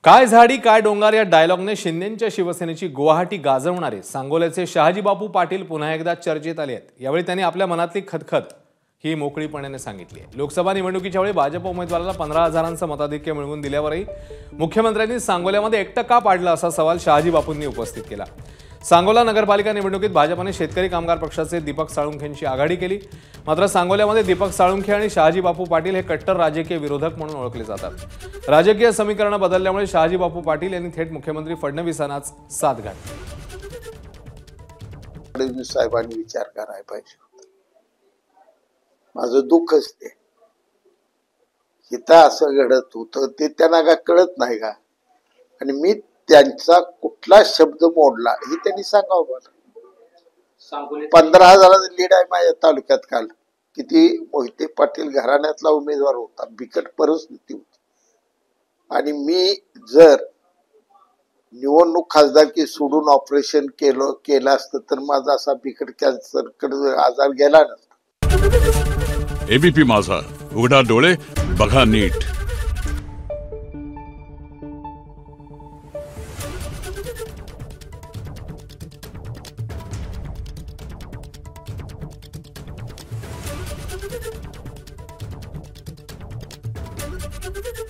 काय झाडी काय डोंगर या डायलॉगने शिंदेंच्या शिवसेनेची गुवाहाटी गाजवणारे सांगोल्याचे शहाजी बापू पाटील पुन्हा एकदा चर्चेत आले आहेत। यावेळी त्यांनी आपल्या मनातली खदखद ही मोकळीपणाने सांगितली आहे। लोकसभा निवडणुकीच्या वेळी भाजप उमेदवाराला 15,000चं मताधिक्य मिळवून दिल्यावरही मुख्यमंत्र्यांनी सांगोल्यामध्ये एकटं का पाडलं असा सवाल शहाजी बापूंनी उपस्थित केला। सांगोला नगरपालिका निवडणुकीत भाजपने शेतकरी कामगार पक्षाचे दीपक साळुंखेंची आघाडी केली। मात्र सांगोल्यामध्ये दीपक साळुंखे आणि शहाजी बापू पाटील हे कट्टर राजकीय विरोधक म्हणून ओळखले जातात। राजकीय समीकरण बदलल्यामुळे शहाजी बापू पाटील यांनी थेट मुख्यमंत्री फडणवीसांनाच साथ घातली। फडणवीस साहेबांनी विचार करायला पाहिजे। माझं दुःखच ते इथं असं घडत होतं ते त्यांना का कळत नाही का? आणि मी त्यांचा कुठला शब्द मोडला हे त्यांनी सांगावं मला। 15,000 लीड आहे माझ्या तालुक्यात। काल किती मोहिते पाटील घराण्यातला उमेदवार होता, बिकट परिस्थिती होती। आणि मी जर निवडणूक खासदारकी सोडून ऑपरेशन केलं असतं तर माझा असा बिकट कॅन्सर आजार गेला नसता। एबीपी माझा, उघडा डोळे बघा नीट। Thank you.